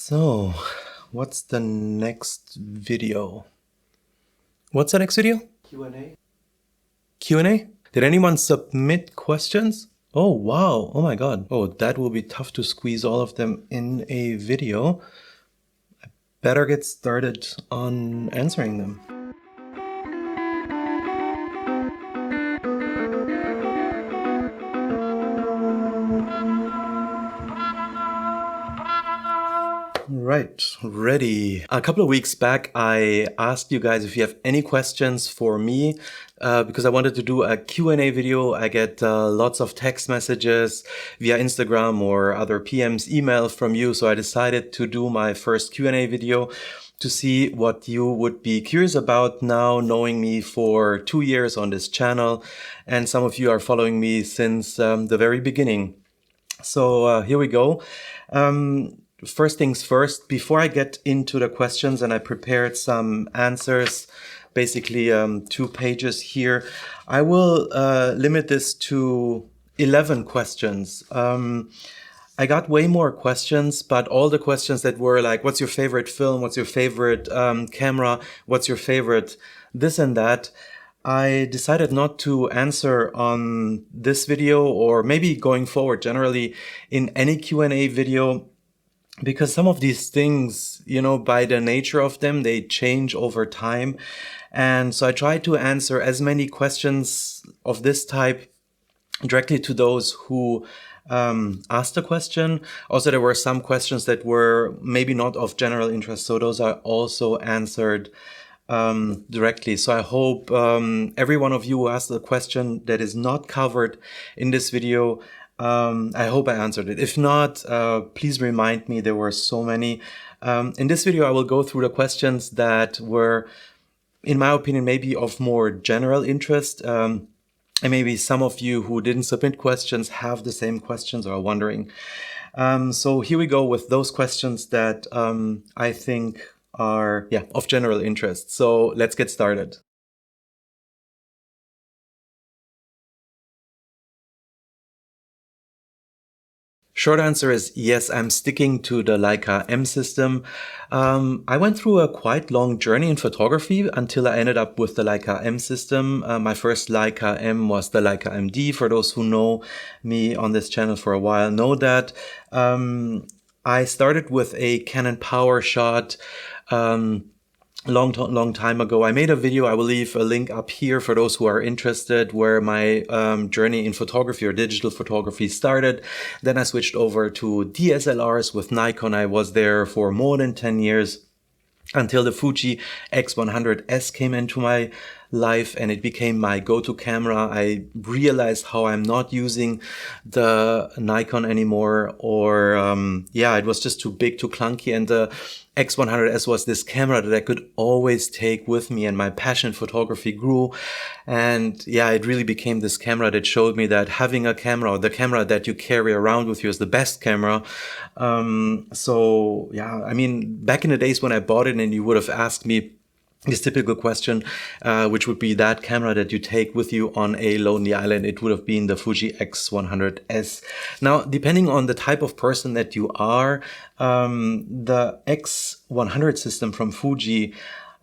So, what's the next video? What's the next video? Q&A. Q&A? Did anyone submit questions? Oh, wow. Oh my God. Oh, that will be tough to squeeze all of them in a video. I better get started on answering them. Right, ready. A couple of weeks back, I asked you guys if you have any questions for me because I wanted to do a Q&A video. I get lots of text messages via Instagram or other PMs, email from you. So I decided to do my first Q&A video to see what you would be curious about now, knowing me for 2 years on this channel. And some of you are following me since the very beginning. So here we go. First things first, before I get into the questions, and I prepared some answers, basically 2 pages here, I will limit this to 11 questions. I got way more questions, but all the questions that were like, what's your favorite film? What's your favorite camera? What's your favorite this and that? I decided not to answer on this video, or maybe going forward generally in any Q&A video, because some of these things, you know, by the nature of them, they change over time. And so I tried to answer as many questions of this type directly to those who asked the question. Also, there were some questions that were maybe not of general interest, so those are also answered directly. So I hope every one of you who asked a question that is not covered in this video, I hope I answered it. If not, please remind me. There were so many. In this video, I will go through the questions that were, in my opinion, maybe of more general interest. And maybe some of you who didn't submit questions have the same questions or are wondering. So here we go with those questions that I think are of general interest. So let's get started. Short answer is yes, I'm sticking to the Leica M system. I went through a quite long journey in photography until I ended up with the Leica M system. My first Leica M was the Leica M-D. For those who know me on this channel for a while know that. I started with a Canon PowerShot long time ago. I made a video, I will leave a link up here for those who are interested, where my journey in photography or digital photography started. Then I switched over to DSLRs with Nikon. I was there for more than 10 years until the Fuji X100S came into my life and it became my go-to camera. I realized how I'm not using the Nikon anymore, or it was just too big, too clunky, and the X100S was this camera that I could always take with me, and my passion for photography grew. And it really became this camera that showed me that having a camera, or the camera that you carry around with you, is the best camera. I mean, back in the days when I bought it and you would have asked me this typical question, which would be that camera that you take with you on a lonely island, it would have been the Fuji X100S. Now, depending on the type of person that you are, the X100 system from Fuji,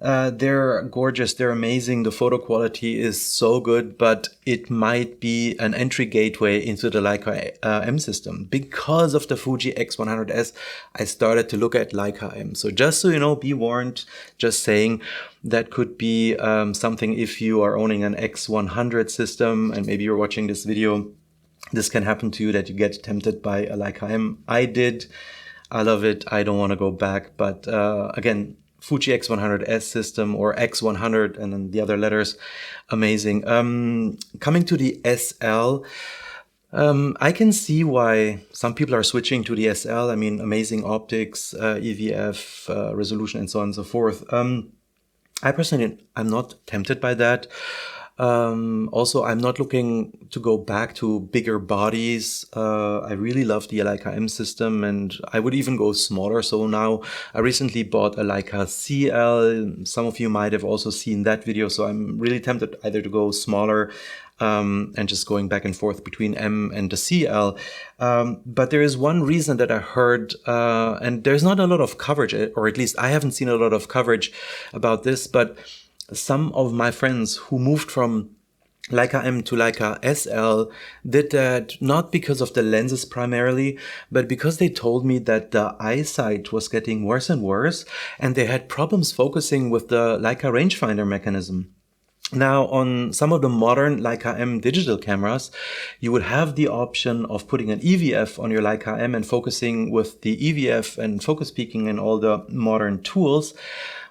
they're gorgeous, they're amazing, the photo quality is so good, but it might be an entry gateway into the Leica M system. Because of the Fuji X100S, I started to look at Leica M. So just so you know, be warned, just saying, that could be something if you are owning an X100 system and maybe you're watching this video. This can happen to you, that you get tempted by a Leica M. I did. I love it. I don't want to go back. But again, Fuji X100S system, or X100 and then the other letters, amazing. Coming to the SL, I can see why some people are switching to the SL. I mean, amazing optics, EVF, resolution, and so on and so forth. I personally, I'm not tempted by that. Also, I'm not looking to go back to bigger bodies. I really love the Leica M system, and I would even go smaller. So now I recently bought a Leica CL. Some of you might have also seen that video. So I'm really tempted either to go smaller and just going back and forth between M and the CL. But there is one reason that I heard, and there's not a lot of coverage, or at least I haven't seen a lot of coverage about this, but some of my friends who moved from Leica M to Leica SL did that not because of the lenses primarily, but because they told me that the eyesight was getting worse and worse, and they had problems focusing with the Leica rangefinder mechanism. Now, on some of the modern Leica M digital cameras, you would have the option of putting an EVF on your Leica M and focusing with the EVF and focus peaking and all the modern tools.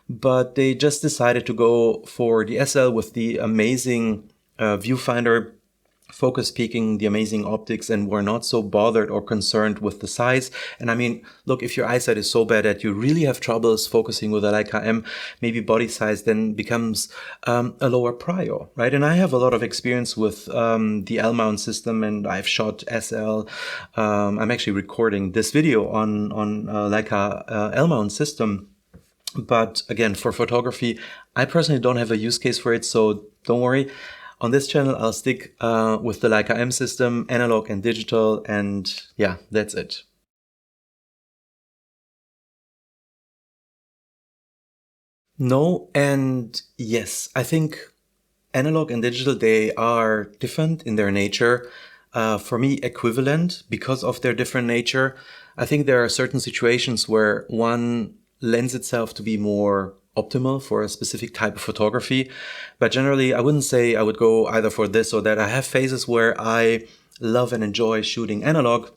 But they just decided to go for the SL with the amazing viewfinder, focus peaking, the amazing optics, and were not so bothered or concerned with the size. And I mean, look, if your eyesight is so bad that you really have troubles focusing with a Leica M, maybe body size then becomes a lower prio, right? And I have a lot of experience with the L-mount system, and I've shot SL. I'm actually recording this video on Leica L-mount system. But again, for photography, I personally don't have a use case for it, so don't worry. On this channel, I'll stick with the Leica M system, analog and digital, and yeah, that's it. No and yes. I think analog and digital, they are different in their nature. For me, equivalent because of their different nature. I think there are certain situations where one lends itself to be more optimal for a specific type of photography. But generally, I wouldn't say I would go either for this or that. I have phases where I love and enjoy shooting analog,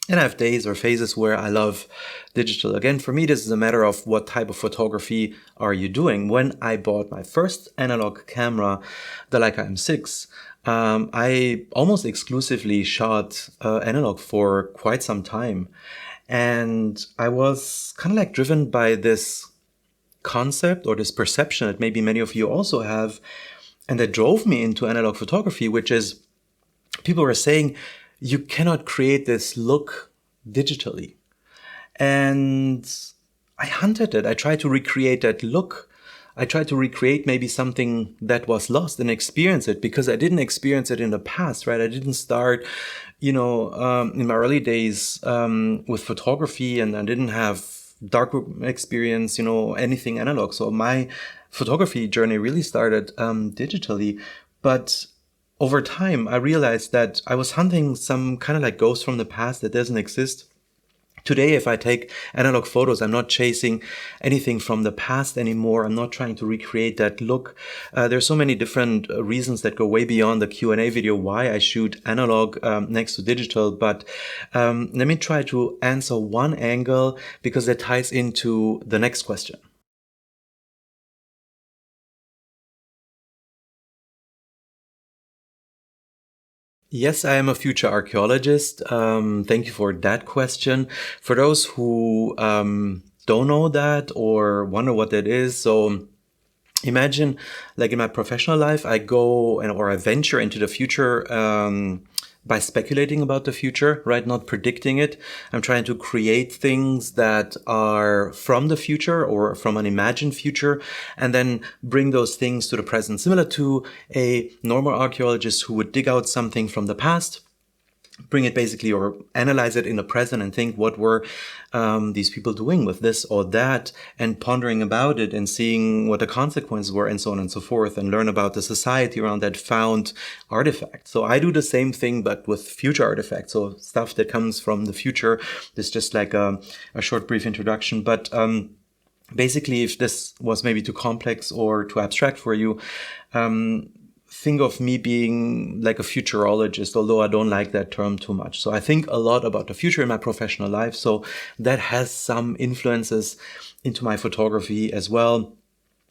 and I have days or phases where I love digital. Again, for me, this is a matter of what type of photography are you doing. When I bought my first analog camera, the Leica M6, I almost exclusively shot analog for quite some time. And I was kind of like driven by this concept or this perception that maybe many of you also have, and that drove me into analog photography, which is people were saying you cannot create this look digitally. And I hunted it. I tried to recreate that look. I tried to recreate maybe something that was lost and experience it, because I didn't experience it in the past, right? I didn't start, in my early days with photography, and I didn't have darkroom experience, anything analog. So my photography journey really started digitally. But over time, I realized that I was hunting some kind of like ghost from the past that doesn't exist. Today, if I take analog photos, I'm not chasing anything from the past anymore. I'm not trying to recreate that look. There's so many different reasons that go way beyond the Q&A video why I shoot analog next to digital. But let me try to answer one angle, because that ties into the next question. Yes, I am a future archaeologist. Thank you for that question. For those who don't know that or wonder what that is, so imagine, like in my professional life, I go or I venture into the future by speculating about the future, right? Not predicting it. I'm trying to create things that are from the future or from an imagined future, and then bring those things to the present, similar to a normal archaeologist who would dig out something from the past, bring it basically or analyze it in the present and think, what were these people doing with this or that, and pondering about it and seeing what the consequences were, and so on and so forth, and learn about the society around that found artifact. So I do the same thing, but with future artifacts, so stuff that comes from the future. This is just like a short, brief introduction. But basically, if this was maybe too complex or too abstract for you, think of me being like a futurologist, although I don't like that term too much. So I think a lot about the future in my professional life. So that has some influences into my photography as well.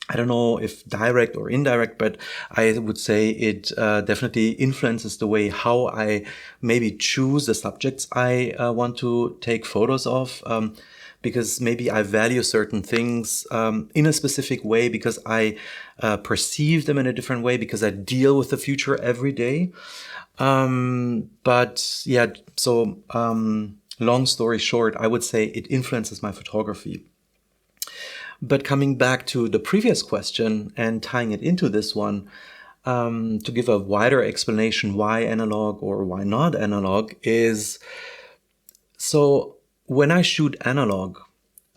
I don't know if direct or indirect, but I would say it definitely influences the way how I maybe choose the subjects I want to take photos of. because maybe I value certain things in a specific way, because I perceive them in a different way, because I deal with the future every day. But yeah, so long story short, I would say it influences my photography. But coming back to the previous question and tying it into this one, to give a wider explanation why analog or why not analog is, so when I shoot analog,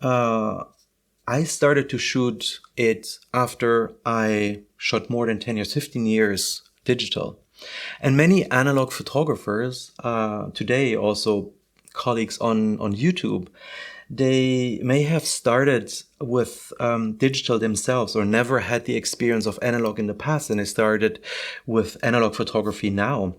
I started to shoot it after I shot more than 10 years, 15 years digital. And many analog photographers today, also colleagues on YouTube, they may have started with digital themselves or never had the experience of analog in the past, and they started with analog photography now.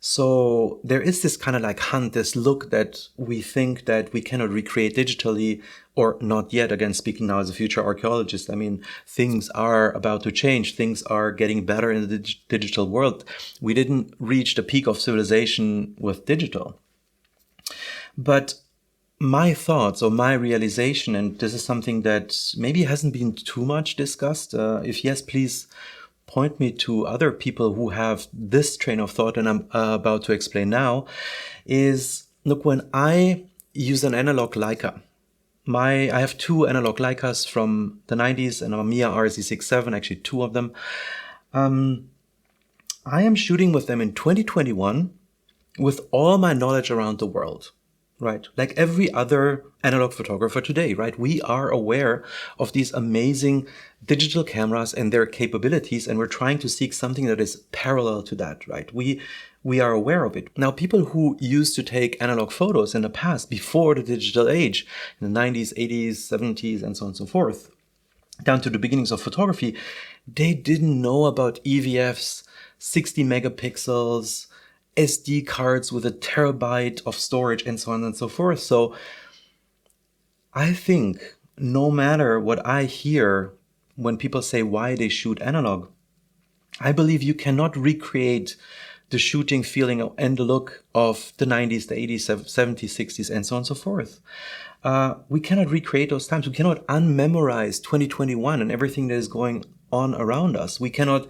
So there is this kind of like hunt, this look that we think that we cannot recreate digitally, or not yet. Again, speaking now as a future archaeologist, I mean, things are about to change. Things are getting better in the digital world. We didn't reach the peak of civilization with digital. But my thoughts or my realization, and this is something that maybe hasn't been too much discussed. If yes, please point me to other people who have this train of thought, and I'm about to explain now, is, look, when I use an analog Leica, I have two analog Leicas from the 90s and a Mamiya RZ67, actually two of them. I am shooting with them in 2021 with all my knowledge around the world. Right, like every other analog photographer today, right? We are aware of these amazing digital cameras and their capabilities, and we're trying to seek something that is parallel to that, right? We are aware of it. Now, people who used to take analog photos in the past, before the digital age, in the 90s, 80s, 70s, and so on and so forth, down to the beginnings of photography, they didn't know about EVFs, 60 megapixels, SD cards with a terabyte of storage, and so on and so forth. So I think no matter what I hear when people say why they shoot analog, I believe you cannot recreate the shooting feeling and the look of the 90s, the 80s, 70s, 60s, and so on and so forth. We cannot recreate those times. We cannot unmemorize 2021 and everything that is going on around us. We cannot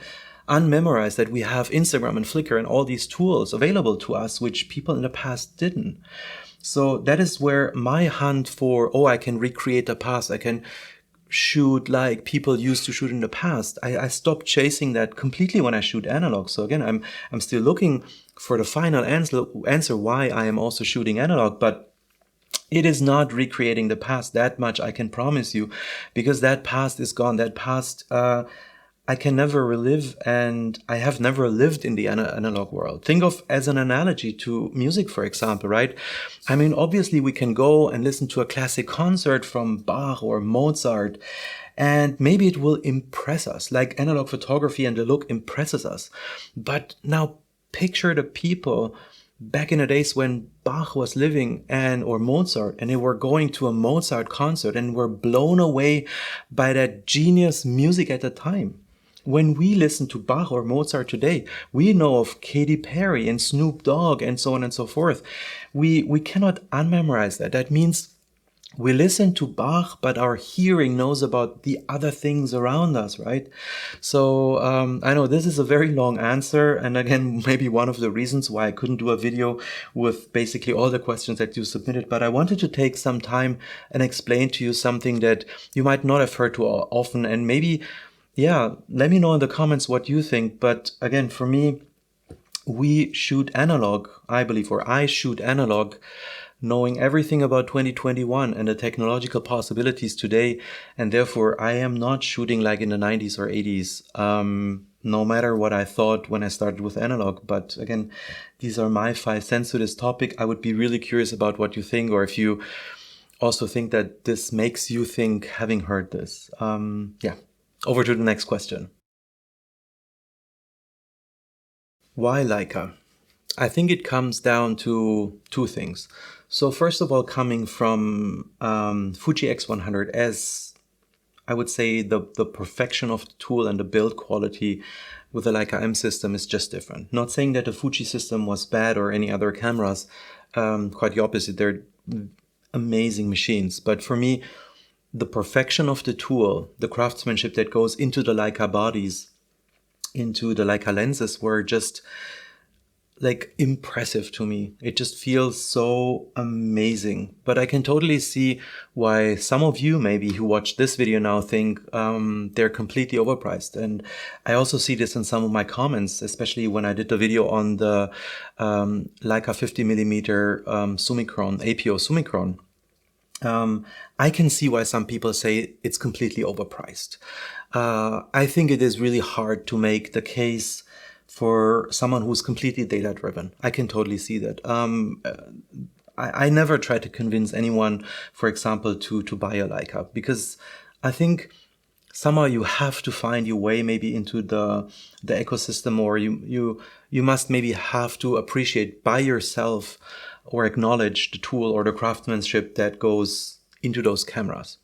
unmemorize that we have Instagram and Flickr and all these tools available to us, which people in the past didn't. So that is where my hunt for, I can recreate the past, I can shoot like people used to shoot in the past. I stopped chasing that completely when I shoot analog. So again, I'm still looking for the final answer why I am also shooting analog, but it is not recreating the past. That much I can promise you, because that past is gone. That past, I can never relive, and I have never lived in the analog world. Think of as an analogy to music, for example, right? I mean, obviously we can go and listen to a classic concert from Bach or Mozart, and maybe it will impress us, like analog photography and the look impresses us. But now picture the people back in the days when Bach was living or Mozart, and they were going to a Mozart concert and were blown away by that genius music at the time. When we listen to Bach or Mozart today, we know of Katy Perry and Snoop Dogg and so on and so forth. We cannot unmemorize that. That means we listen to Bach, but our hearing knows about the other things around us, right? So I know this is a very long answer. And again, maybe one of the reasons why I couldn't do a video with basically all the questions that you submitted. But I wanted to take some time and explain to you something that you might not have heard too often. And maybe, yeah, let me know in the comments what you think. But again, for me, we shoot analog, I believe, or I shoot analog, knowing everything about 2021 and the technological possibilities today. And therefore, I am not shooting like in the 90s or 80s, no matter what I thought when I started with analog. But again, these are my 5 cents to this topic. I would be really curious about what you think, or if you also think that this makes you think having heard this. Yeah, over to the next question. Why Leica? I think it comes down to 2 things. So first of all, coming from Fuji X100, as I would say the perfection of the tool and the build quality with the Leica M system is just different. Not saying that the Fuji system was bad or any other cameras, quite the opposite. They're amazing machines. But for me, the perfection of the tool, the craftsmanship that goes into the Leica bodies, into the Leica lenses were just like impressive to me. It just feels so amazing. But I can totally see why some of you maybe who watch this video now think they're completely overpriced. And I also see this in some of my comments, especially when I did the video on the Leica 50mm Summicron, APO Summicron. I can see why some people say it's completely overpriced. I think it is really hard to make the case for someone who's completely data driven. I can totally see that. I never try to convince anyone, for example, to buy a Leica, because I think somehow you have to find your way maybe into the ecosystem, or you must maybe have to appreciate by yourself or acknowledge the tool or the craftsmanship that goes into those cameras.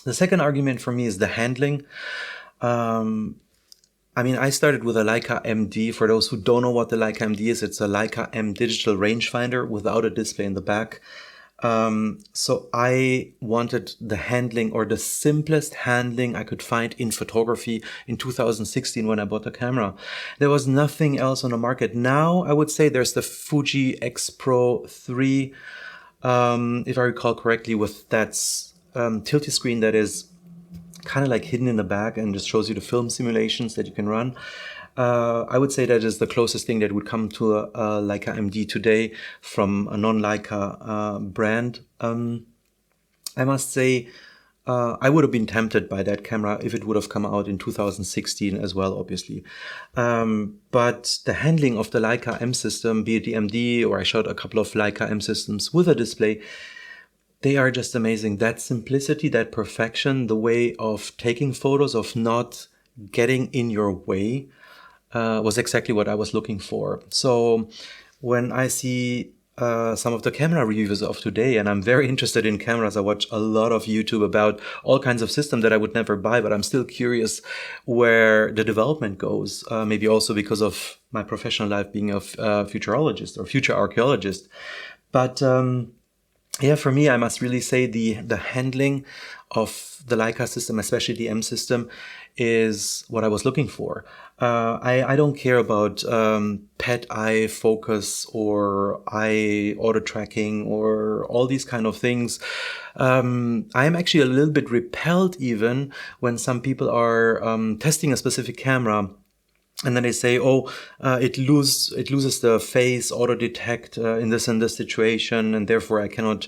The second argument for me is the handling. I mean, I started with a Leica M-D. For those who don't know what the Leica M-D is, it's a Leica M digital rangefinder without a display in the back. So I wanted the handling, or the simplest handling I could find in photography in 2016 when I bought the camera. There was nothing else on the market. Now I would say there's the Fuji X Pro 3, if I recall correctly, with that tilty screen that is kind of like hidden in the back and just shows you the film simulations that you can run. I would say that is the closest thing that would come to a Leica M-D today from a non-Leica brand. I must say, I would have been tempted by that camera if it would have come out in 2016 as well, obviously. But the handling of the Leica M system, be it the M-D, or I shot a couple of Leica M systems with a display, they are just amazing. That simplicity, that perfection, the way of taking photos, of not getting in your way, was exactly what I was looking for. So when I see some of the camera reviews of today, and I'm very interested in cameras, I watch a lot of YouTube about all kinds of systems that I would never buy, but I'm still curious where the development goes. Maybe also because of my professional life being a futurologist or future archaeologist. But yeah, for me, I must really say the handling of the Leica system, especially the M system, is what I was looking for. I don't care about pet eye focus or eye auto tracking or all these kind of things. I'm actually a little bit repelled even when some people are testing a specific camera. And then they say, oh, it loses the face auto detect in this and this situation, and therefore I cannot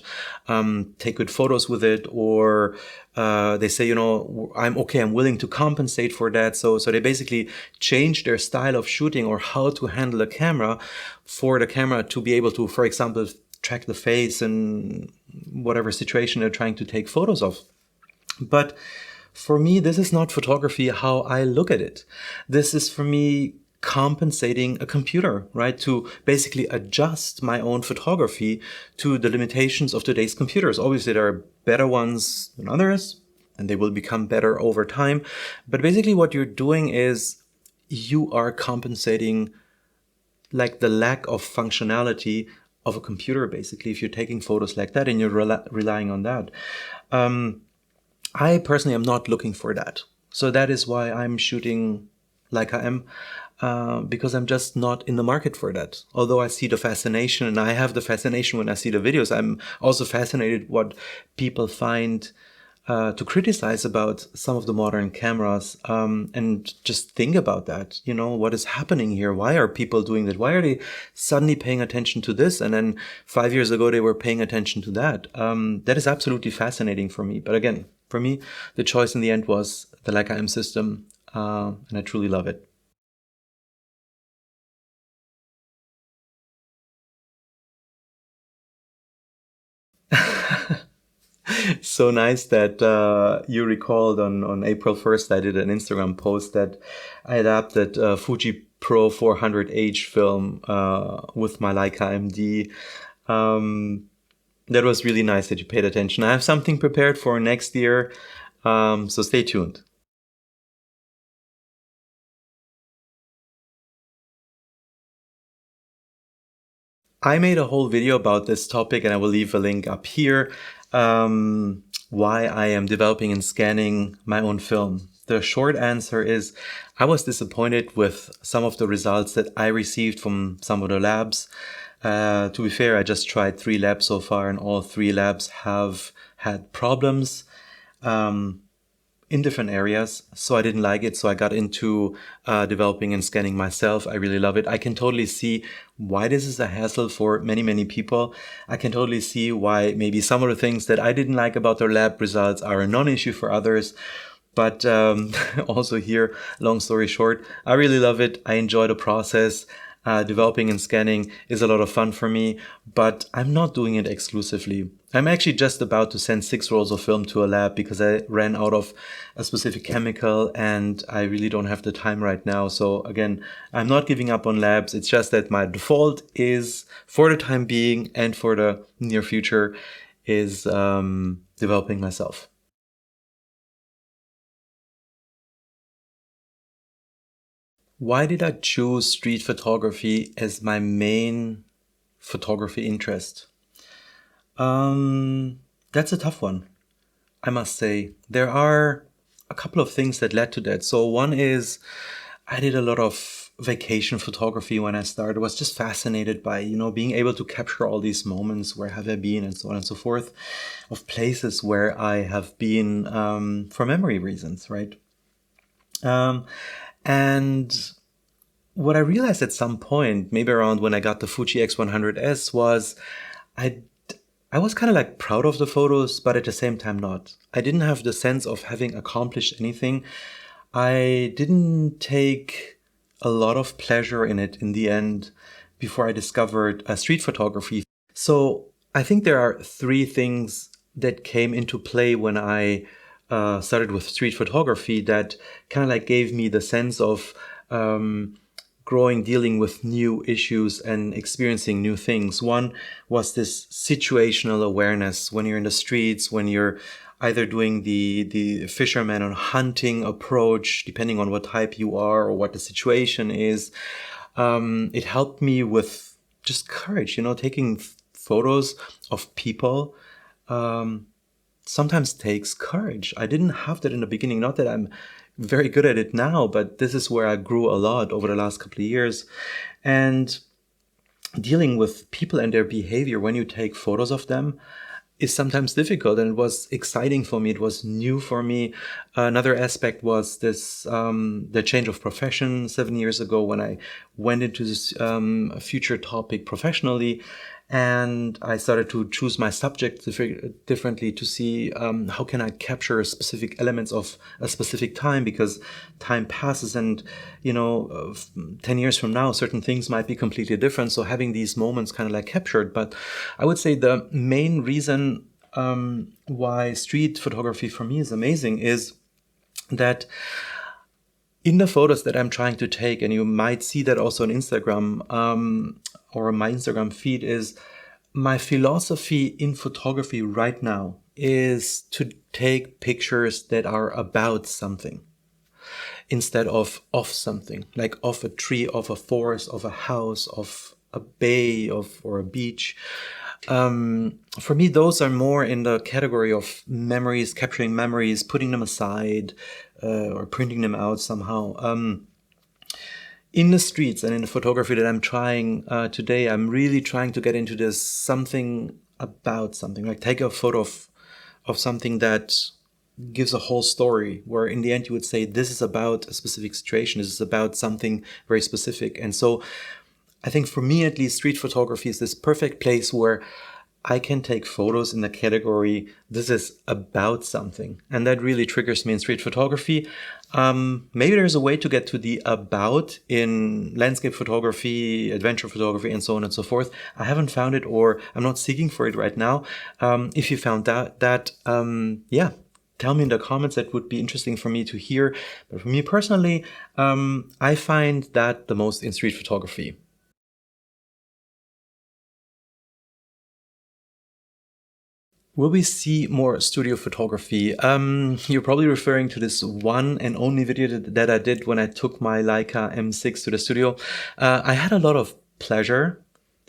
take good photos with it. Or they say, you know, I'm willing to compensate for that. So they basically change their style of shooting or how to handle a camera for the camera to be able to, for example, track the face in whatever situation they're trying to take photos of. But for me, this is not photography how I look at it. This is for me compensating a computer, right? To basically adjust my own photography to the limitations of today's computers. Obviously, there are better ones than others, and they will become better over time. But basically what you're doing is you are compensating like the lack of functionality of a computer, basically, if you're taking photos like that and you're relying on that. I personally am not looking for that. So that is why I'm shooting Leica M, because I'm just not in the market for that. Although I see the fascination, and I have the fascination when I see the videos, I'm also fascinated what people find to criticize about some of the modern cameras, and just think about that. You know, what is happening here? Why are people doing that? Why are they suddenly paying attention to this? And then 5 years ago, they were paying attention to that. That is absolutely fascinating for me. But again, for me, the choice in the end was the Leica M system, and I truly love it. So nice that you recalled on April 1st, I did an Instagram post that I adapted Fuji Pro400H film with my Leica M-D. That was really nice that you paid attention. I have something prepared for next year, so stay tuned. I made a whole video about this topic, and I will leave a link up here, why I am developing and scanning my own film. The short answer is I was disappointed with some of the results that I received from some of the labs. To be fair, I just tried 3 labs so far, and all 3 labs have had problems in different areas. So I didn't like it. So I got into developing and scanning myself. I really love it. I can totally see why this is a hassle for many, many people. I can totally see why maybe some of the things that I didn't like about their lab results are a non-issue for others. But also here, long story short, I really love it. I enjoy the process. Developing and scanning is a lot of fun for me, but I'm not doing it exclusively. I'm actually just about to send 6 rolls of film to a lab because I ran out of a specific chemical and I really don't have the time right now. So again, I'm not giving up on labs. It's just that my default is, for the time being and for the near future, is developing myself. Why did I choose street photography as my main photography interest? That's a tough one, I must say. There are a couple of things that led to that. So one is I did a lot of vacation photography when I started. I was just fascinated by, being able to capture all these moments, where have I been, and so on and so forth, of places where I have been for memory reasons, right? And what I realized at some point, maybe around when I got the Fuji X100S, was I was kind of like proud of the photos, but at the same time not. I didn't have the sense of having accomplished anything. I didn't take a lot of pleasure in it in the end before I discovered street photography. So I think there are 3 things that came into play when I started with street photography that kind of like gave me the sense of growing, dealing with new issues and experiencing new things. One was this situational awareness when you're in the streets, when you're either doing the fisherman or hunting approach, depending on what type you are or what the situation is. It helped me with just courage, taking photos of people sometimes takes courage. I didn't have that in the beginning. Not that I'm very good at it now, but this is where I grew a lot over the last couple of years. And dealing with people and their behavior when you take photos of them is sometimes difficult, and it was exciting for me. It was new for me. Another aspect was this the change of profession 7 years ago when I went into this future topic professionally, and I started to choose my subject differently to see how can I capture specific elements of a specific time, because time passes, and 10 years from now certain things might be completely different. So having these moments kind of like captured. But I would say the main reason why street photography for me is amazing is that in the photos that I'm trying to take, and you might see that also on Instagram or my Instagram feed, is my philosophy in photography right now is to take pictures that are about something instead of something, like of a tree, of a forest, of a house, of a bay, or a beach. For me, those are more in the category of memories, capturing memories, putting them aside, or printing them out somehow. In the streets and in the photography that I'm trying today, I'm really trying to get into this something about something, like take a photo of something that gives a whole story, where in the end you would say, this is about a specific situation, this is about something very specific. And so I think for me, at least, street photography is this perfect place where I can take photos in the category, this is about something. And that really triggers me in street photography. Maybe there's a way to get to the about in landscape photography, adventure photography, and so on and so forth. I haven't found it, or I'm not seeking for it right now. If you found that, yeah, tell me in the comments. That would be interesting for me to hear. But for me personally, I find that the most in street photography. Will we see more studio photography? You're probably referring to this one and only video that I did when I took my Leica M6 to the studio. I had a lot of pleasure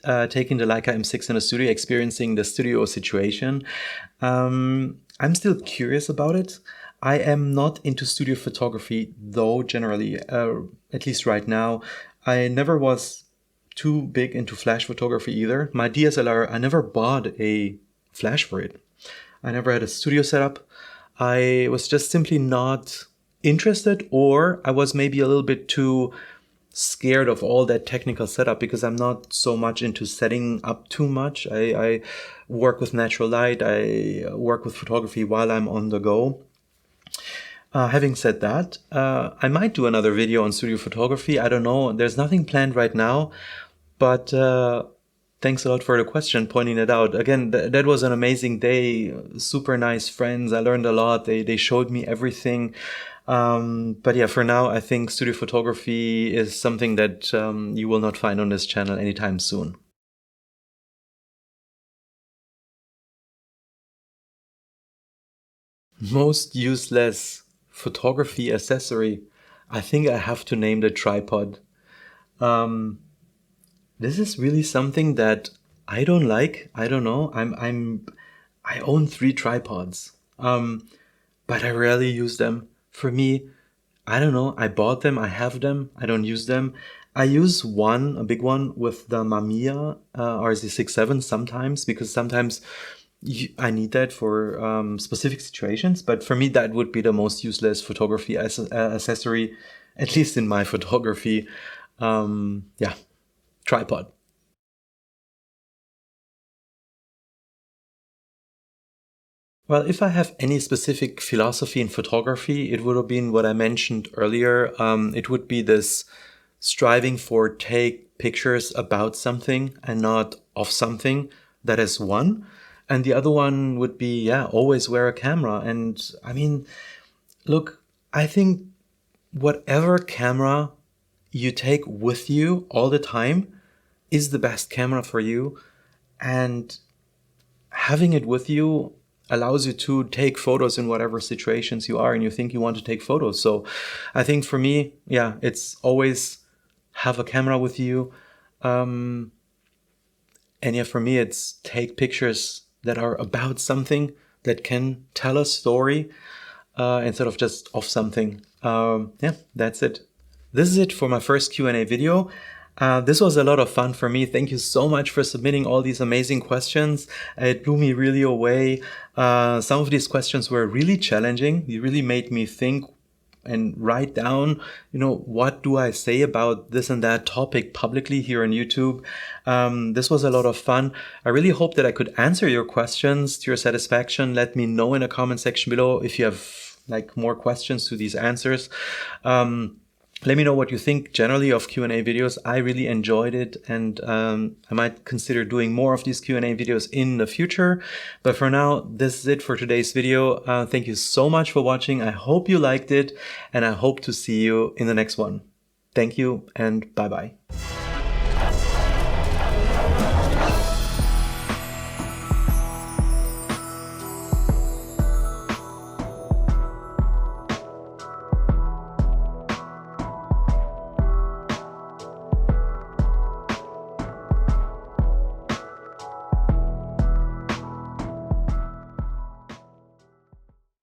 taking the Leica M6 in the studio, experiencing the studio situation. I'm still curious about it. I am not into studio photography, though, generally, at least right now. I never was too big into flash photography either. My DSLR, I never bought a flash for it. I never had a studio setup. I was just simply not interested, or I was maybe a little bit too scared of all that technical setup because I'm not so much into setting up too much. I work with natural light. I work with photography while I'm on the go. Having said that, I might do another video on studio photography. I don't know. There's nothing planned right now, but thanks a lot for the question, pointing it out. Again, that was an amazing day. Super nice friends. I learned a lot. They showed me everything. But yeah, for now, I think studio photography is something that you will not find on this channel anytime soon. Most useless photography accessory. I think I have to name the tripod. This is really something that I don't like. I don't know. I own 3 tripods, but I rarely use them. For me, I don't know. I bought them. I have them. I don't use them. I use one, a big one, with the Mamiya RZ67 sometimes, because sometimes I need that for specific situations. But for me, that would be the most useless photography accessory, at least in my photography. Yeah, tripod. Well, if I have any specific philosophy in photography, it would have been what I mentioned earlier. It would be this striving for take pictures about something and not of something. That is one. And the other one would be, yeah, always wear a camera. And I mean, look, I think whatever camera you take with you all the time is the best camera for you. And having it with you allows you to take photos in whatever situations you are and you think you want to take photos. So I think for me, yeah, it's always have a camera with you. And yeah, for me, it's take pictures that are about something that can tell a story instead of just of something. Yeah, that's it. This is it for my first Q&A video. This was a lot of fun for me. Thank you so much for submitting all these amazing questions. It blew me really away. Some of these questions were really challenging. They really made me think and write down, what do I say about this and that topic publicly here on YouTube. This was a lot of fun. I really hope that I could answer your questions to your satisfaction. Let me know in the comment section below if you have more questions to these answers. Let me know what you think generally of Q&A videos. I really enjoyed it, and I might consider doing more of these Q&A videos in the future. But for now, this is it for today's video. Thank you so much for watching. I hope you liked it, and I hope to see you in the next one. Thank you, and bye-bye.